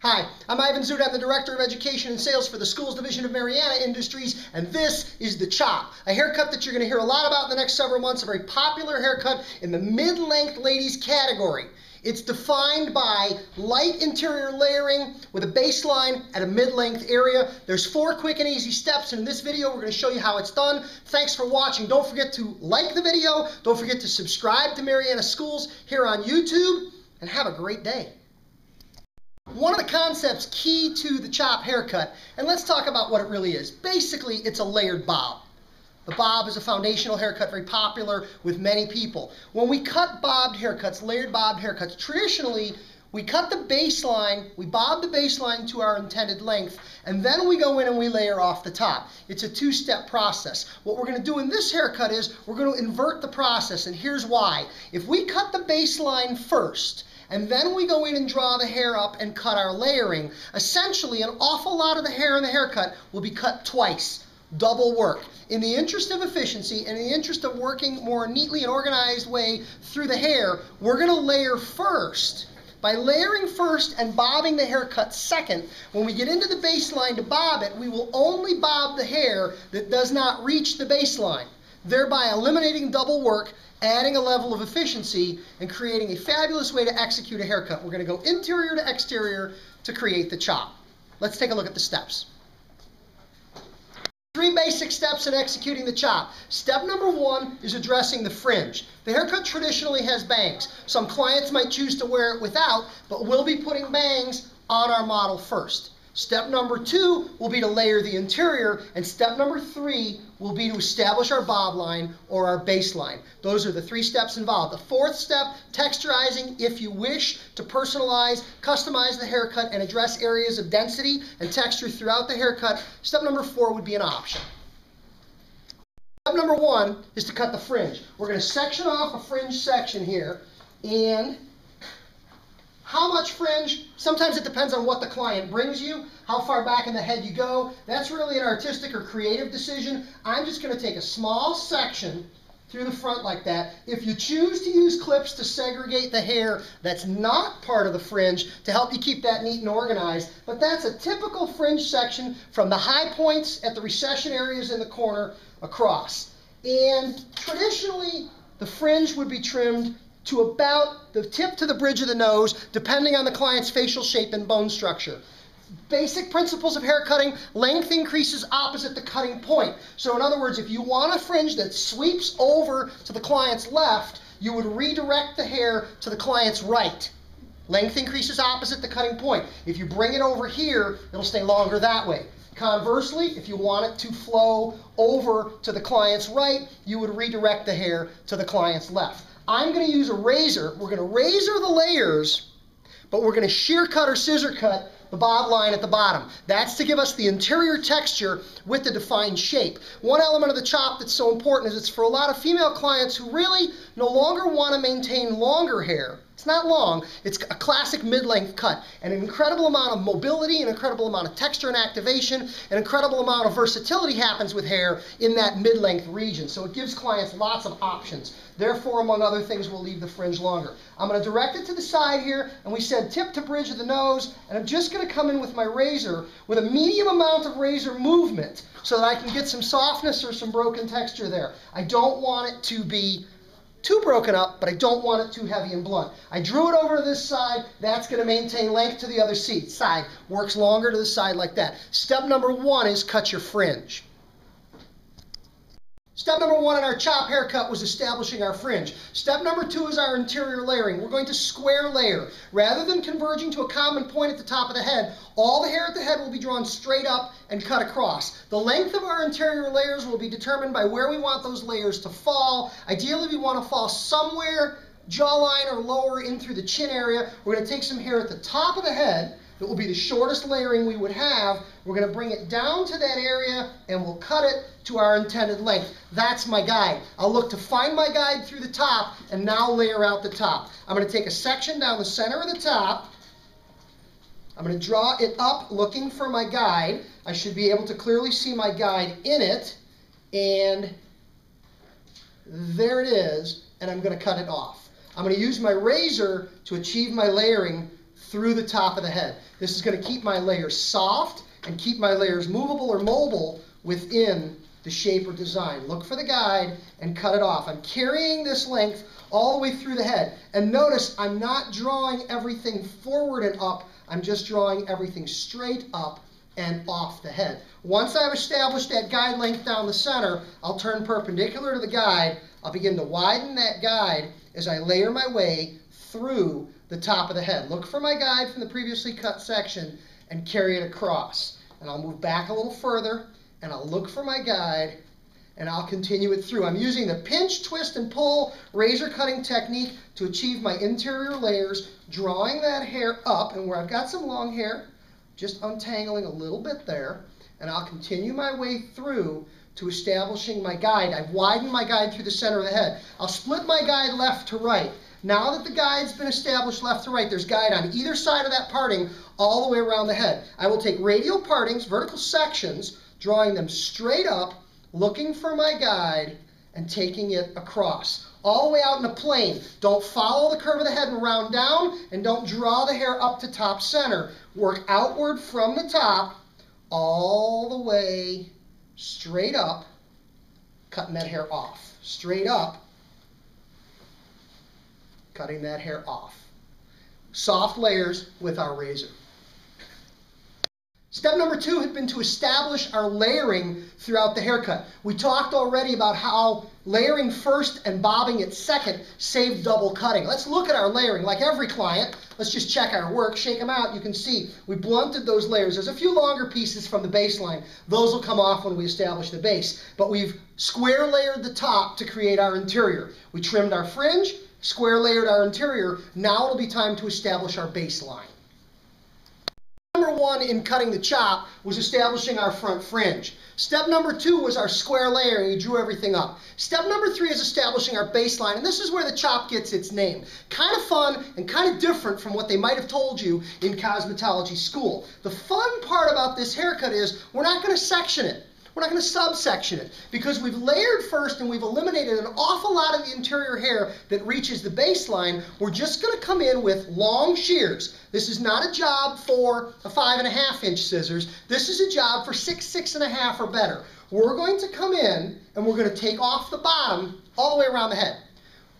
Hi, I'm Ivan Zoot. I'm the Director of Education and Sales for the Schools Division of Marianna Industries, and this is the Chop, a haircut that you're going to hear a lot about in the next several months, a very popular haircut in the mid-length ladies category. It's defined by light interior layering with a baseline at a mid-length area. There's 4 quick and easy steps, and in this video we're going to show you how it's done. Thanks for watching. Don't forget to like the video. Don't forget to subscribe to Marianna Schools here on YouTube, and have a great day. One of the concepts key to the chop haircut, and let's talk about what it really is. Basically, it's a layered bob. The bob is a foundational haircut, very popular with many people. When we cut bobbed haircuts, layered bobbed haircuts, traditionally, we cut the baseline, we bob the baseline to our intended length, and then we go in and we layer off the top. It's a 2-step process. What we're going to do in this haircut is we're going to invert the process, and here's why. If we cut the baseline first, and then we go in and draw the hair up and cut our layering, essentially an awful lot of the hair in the haircut will be cut twice. Double work. In the interest of efficiency and in the interest of working more neatly and organized way through the hair, we're going to layer first. By layering first and bobbing the haircut second, when we get into the baseline to bob it, we will only bob the hair that does not reach the baseline, thereby eliminating double work, adding a level of efficiency, and creating a fabulous way to execute a haircut. We're going to go interior to exterior to create the chop. Let's take a look at the steps. 3 basic steps in executing the chop. Step number 1 is addressing the fringe. The haircut traditionally has bangs. Some clients might choose to wear it without, but we'll be putting bangs on our model first. Step number 2 will be to layer the interior, and step number 3 will be to establish our bob line or our baseline. Those are the 3 steps involved. The 4th step, texturizing, if you wish to personalize, customize the haircut and address areas of density and texture throughout the haircut. Step number 4 would be an option. Step number 1 is to cut the fringe. We're going to section off a fringe section here, and how much fringe? Sometimes it depends on what the client brings you, how far back in the head you go. That's really an artistic or creative decision. I'm just going to take a small section through the front like that. If you choose to use clips to segregate the hair that's not part of the fringe to help you keep that neat and organized, but that's a typical fringe section from the high points at the recession areas in the corner across. And traditionally, the fringe would be trimmed to about the tip to the bridge of the nose, depending on the client's facial shape and bone structure. Basic principles of hair cutting: length increases opposite the cutting point. So in other words, if you want a fringe that sweeps over to the client's left, you would redirect the hair to the client's right. Length increases opposite the cutting point. If you bring it over here, it'll stay longer that way. Conversely, if you want it to flow over to the client's right, you would redirect the hair to the client's left. I'm going to use a razor. We're going to razor the layers, but we're going to shear cut or scissor cut the bob line at the bottom. That's to give us the interior texture with the defined shape. One element of the chop that's so important is it's for a lot of female clients who really no longer want to maintain longer hair. It's not long, it's a classic mid-length cut. And an incredible amount of mobility, an incredible amount of texture and activation, an incredible amount of versatility happens with hair in that mid-length region. So it gives clients lots of options. Therefore, among other things, we'll leave the fringe longer. I'm going to direct it to the side here, and we said tip to bridge of the nose, and I'm just going to come in with my razor with a medium amount of razor movement so that I can get some softness or some broken texture there. I don't want it to be too broken up, but I don't want it too heavy and blunt. I drew it over to this side. That's going to maintain length to the other side. Works longer to the side like that. Step number 1 is cut your fringe. Step number 1 in our chop haircut was establishing our fringe. Step number 2 is our interior layering. We're going to square layer. Rather than converging to a common point at the top of the head, all the hair at the head will be drawn straight up and cut across. The length of our interior layers will be determined by where we want those layers to fall. Ideally, we want to fall somewhere jawline or lower in through the chin area. We're going to take some hair at the top of the head. That will be the shortest layering we would have. We're going to bring it down to that area and we'll cut it to our intended length. That's my guide. I'll look to find my guide through the top and now layer out the top. I'm going to take a section down the center of the top. I'm going to draw it up looking for my guide. I should be able to clearly see my guide in it, and there it is, and I'm going to cut it off. I'm going to use my razor to achieve my layering through the top of the head. This is going to keep my layers soft and keep my layers movable or mobile within the shape or design. Look for the guide and cut it off. I'm carrying this length all the way through the head. And notice I'm not drawing everything forward and up. I'm just drawing everything straight up and off the head. Once I've established that guide length down the center, I'll turn perpendicular to the guide. I'll begin to widen that guide as I layer my way through the top of the head. Look for my guide from the previously cut section and carry it across. And I'll move back a little further and I'll look for my guide and I'll continue it through. I'm using the pinch, twist, and pull razor cutting technique to achieve my interior layers, drawing that hair up, and where I've got some long hair, just untangling a little bit there, and I'll continue my way through to establishing my guide. I've widened my guide through the center of the head. I'll split my guide left to right. Now that the guide's been established left to right, there's guide on either side of that parting all the way around the head. I will take radial partings, vertical sections, drawing them straight up, looking for my guide, and taking it across. All the way out in a plane. Don't follow the curve of the head and round down, and don't draw the hair up to top center. Work outward from the top, all the way straight up, cutting that hair off. Straight up, cutting that hair off. Soft layers with our razor. Step number 2 had been to establish our layering throughout the haircut. We talked already about how layering first and bobbing it second saved double cutting. Let's look at our layering. Like every client, let's just check our work, shake them out. You can see we blunted those layers. There's a few longer pieces from the baseline. Those will come off when we establish the base. But we've square layered the top to create our interior. We trimmed our fringe, square layered our interior. Now it'll be time to establish our baseline. Number 1 in cutting the chop was establishing our front fringe. Step number 2 was our square layering. We drew everything up. Step number 3 is establishing our baseline, and this is where the chop gets its name. Kind of fun and kind of different from what they might have told you in cosmetology school. The fun part about this haircut is we're not going to section it. We're not going to subsection it because we've layered first and we've eliminated an awful lot of the interior hair that reaches the baseline. We're just going to come in with long shears. This is not a job for a 5.5-inch scissors. This is a job for 6, 6.5 or better. We're going to come in and we're going to take off the bottom all the way around the head.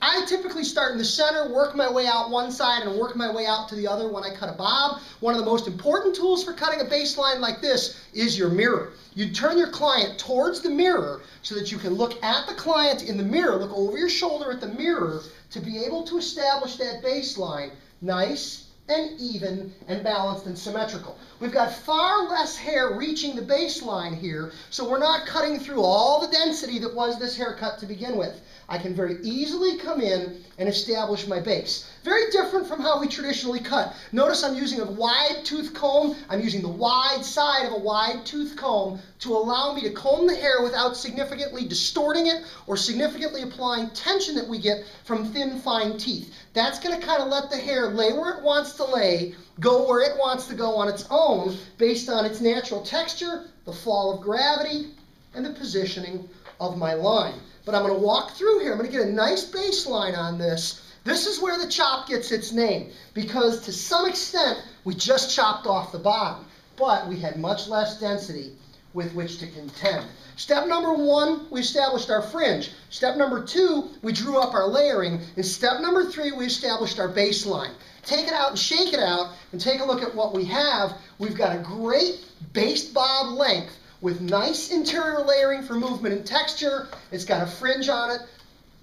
I typically start in the center, work my way out one side, and work my way out to the other when I cut a bob. One of the most important tools for cutting a baseline like this is your mirror. You turn your client towards the mirror so that you can look at the client in the mirror, look over your shoulder at the mirror to be able to establish that baseline nice and even and balanced and symmetrical. We've got far less hair reaching the baseline here, so we're not cutting through all the density that was this haircut to begin with. I can very easily come in and establish my base. Very different from how we traditionally cut. Notice I'm using a wide tooth comb. I'm using the wide side of a wide tooth comb to allow me to comb the hair without significantly distorting it or significantly applying tension that we get from thin, fine teeth. That's going to kind of let the hair lay where it wants to lay, go where it wants to go on its own based on its natural texture, the fall of gravity, and the positioning of my line. But I'm going to walk through here. I'm going to get a nice baseline on this. This is where the chop gets its name because to some extent we just chopped off the bottom, but we had much less density with which to contend. Step number 1, we established our fringe. Step number 2, we drew up our layering. And step number 3, we established our baseline. Take it out and shake it out and take a look at what we have. We've got a great base bob length with nice interior layering for movement and texture. It's got a fringe on it.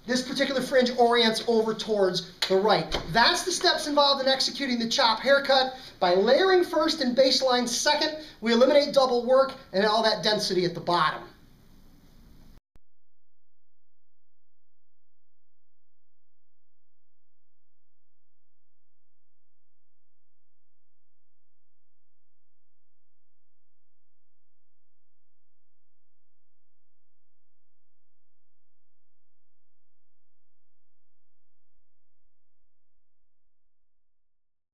This particular fringe orients over towards the right. That's the steps involved in executing the chop haircut. By layering first and baseline second, we eliminate double work and all that density at the bottom.